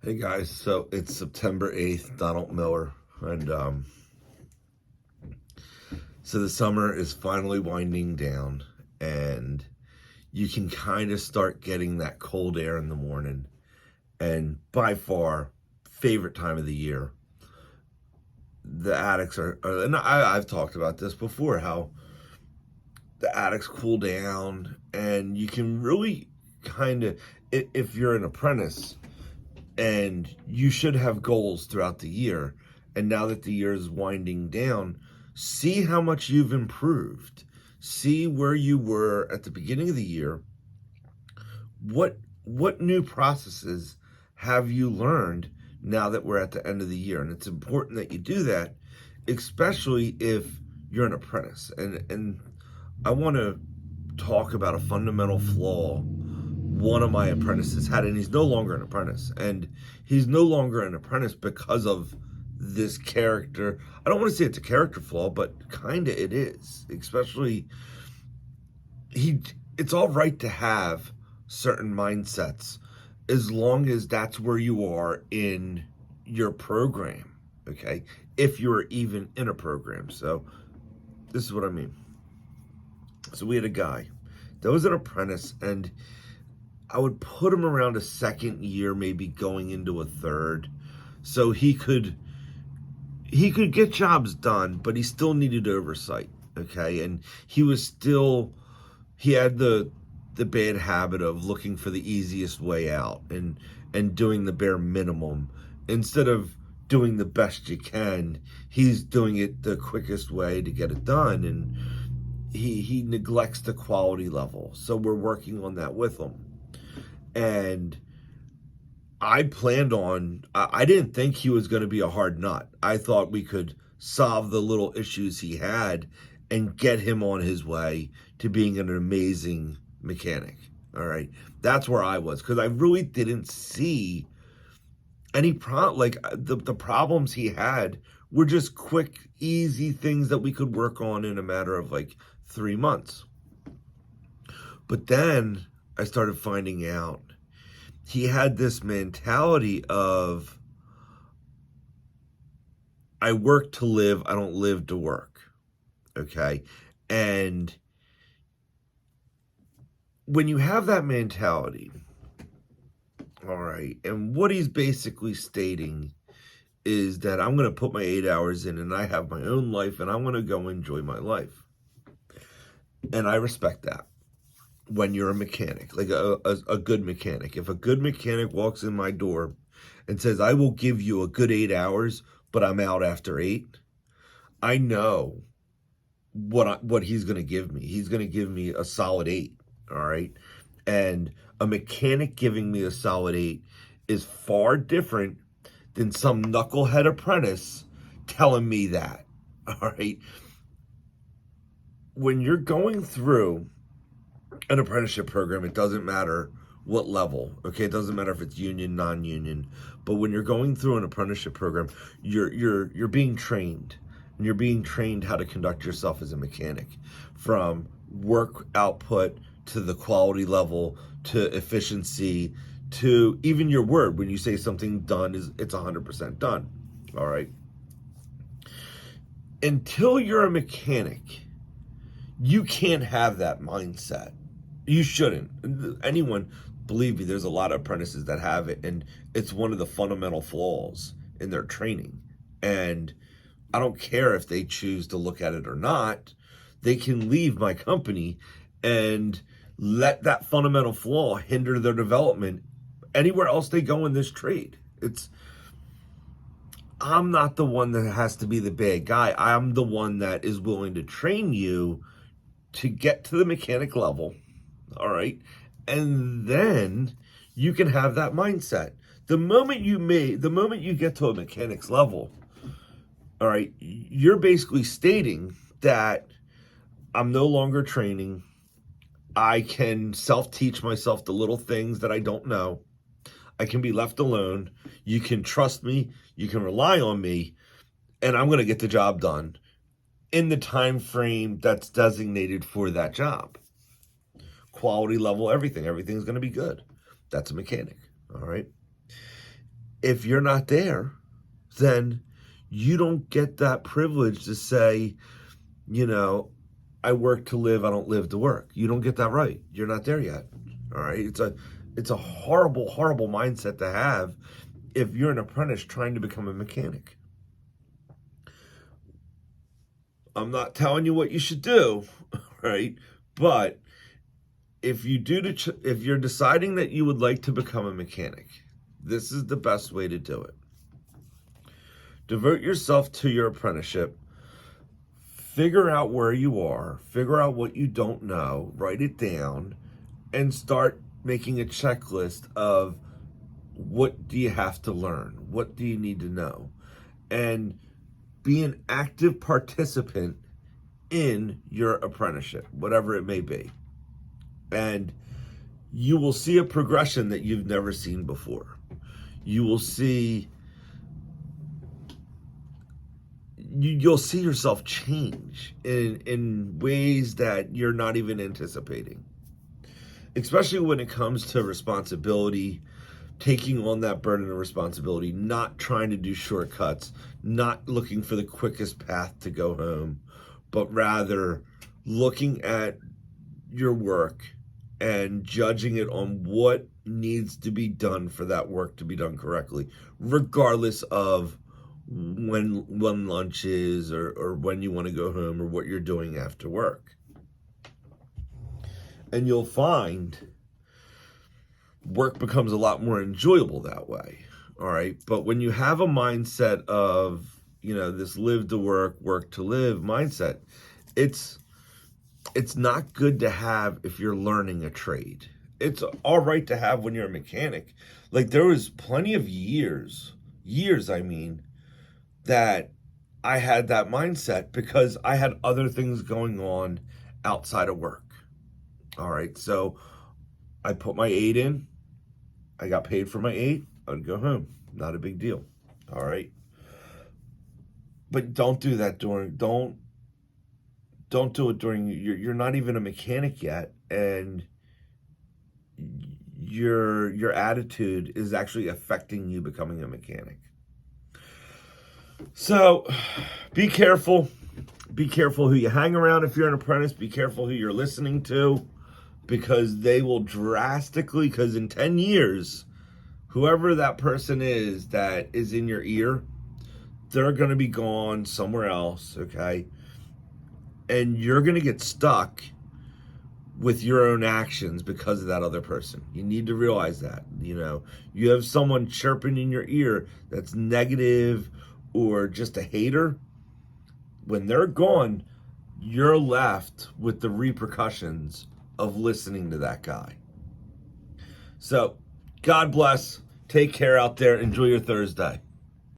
Hey guys, so it's September 8th, Donald Miller, and so the summer is finally winding down, and you can kind of start getting that cold air in the morning, and by far, favorite time of the year. The attics and I've talked about this before, how the attics cool down, and you can really kind of, if you're an apprentice, and you should have goals throughout the year. And now that the year is winding down, see how much you've improved. See where you were at the beginning of the year. What new processes have you learned now that we're at the end of the year? And it's important that you do that, especially if you're an apprentice. And I want to talk about a fundamental flaw one of my apprentices had, and he's no longer an apprentice. And he's no longer an apprentice because of this character. I don't want to say it's a character flaw, but kind of it is. Especially, it's all right to have certain mindsets as long as that's where you are in your program, okay? If you're even in a program. So this is what I mean. So we had a guy that was an apprentice, and I would put him around a second year, maybe going into a third, so he could get jobs done, but he still needed oversight, okay? And he had the bad habit of looking for the easiest way out and doing the bare minimum instead of doing the best you can. He's doing it the quickest way to get it done, and he neglects the quality level. So we're working on that with him. And I didn't think he was going to be a hard nut. I thought we could solve the little issues he had and get him on his way to being an amazing mechanic. All right. That's where I was, because I really didn't see any the problems he had were just quick, easy things that we could work on in a matter of like 3 months. But then I started finding out he had this mentality of, I work to live, I don't live to work, okay? And when you have that mentality, all right, and what he's basically stating is that I'm going to put my 8 hours in and I have my own life and I'm going to go enjoy my life. And I respect that. When you're a mechanic, like a good mechanic. If a good mechanic walks in my door and says, I will give you a good 8 hours, but I'm out after 8, I know what he's going to give me. He's going to give me a solid 8, all right? And a mechanic giving me a solid 8 is far different than some knucklehead apprentice telling me that, all right? When you're going through an apprenticeship program, it doesn't matter what level, okay? It doesn't matter if it's union, non-union, but when you're going through an apprenticeship program, you're being trained, and you're being trained how to conduct yourself as a mechanic, from work output to the quality level to efficiency to even your word. When you say something done, it's 100% done, all right? Until you're a mechanic, you can't have that mindset. You shouldn't. Anyone, believe me, there's a lot of apprentices that have it, and it's one of the fundamental flaws in their training. And I don't care if they choose to look at it or not. They can leave my company and let that fundamental flaw hinder their development anywhere else they go in this trade. I'm not the one that has to be the bad guy. I'm the one that is willing to train you to get to the mechanic level, all right? And then you can have that mindset. The moment you get to a mechanic's level, all right, you're basically stating that I'm no longer training. I can self-teach myself the little things that I don't know. I can be left alone. You can trust me. You can rely on me, and I'm going to get the job done in the time frame that's designated for that job. Quality level, everything's going to be good. That's a mechanic, all right? if you're not there, then you don't get that privilege to say, you know, I work to live, I don't live to work. You don't get that right. You're not there yet. All right. It's a horrible, horrible mindset to have if you're an apprentice trying to become a mechanic. I'm not telling you what you should do, right? But if you're deciding that you would like to become a mechanic, this is the best way to do it. Devote yourself to your apprenticeship. Figure out where you are, figure out what you don't know, write it down, and start making a checklist of what do you have to learn? What do you need to know? And be an active participant in your apprenticeship, whatever it may be. And you will see a progression that you've never seen before. You'll see yourself change in ways that you're not even anticipating. Especially when it comes to responsibility, taking on that burden of responsibility, not trying to do shortcuts, not looking for the quickest path to go home, but rather looking at your work and judging it on what needs to be done for that work to be done correctly, regardless of when lunch is or when you want to go home or what you're doing after work. And you'll find work becomes a lot more enjoyable that way. All right. But when you have a mindset of, this live to work, work to live mindset, it's not good to have if you're learning a trade. It's all right to have when you're a mechanic. Like there was plenty of years, I mean, that I had that mindset because I had other things going on outside of work. All right. So I put my 8 in. I got paid for my 8. I'd go home. Not a big deal. All right. But don't do that don't do it during you're not even a mechanic yet, and your attitude is actually affecting you becoming a mechanic. So be careful. Be careful who you hang around if you're an apprentice. Be careful who you're listening to, because they will drastically, because in 10 years, whoever that person is that is in your ear, they're going to be gone somewhere else, okay? And you're going to get stuck with your own actions because of that other person. You need to realize that, you have someone chirping in your ear that's negative or just a hater. When they're gone, you're left with the repercussions of listening to that guy. So, God bless. Take care out there. Enjoy your Thursday.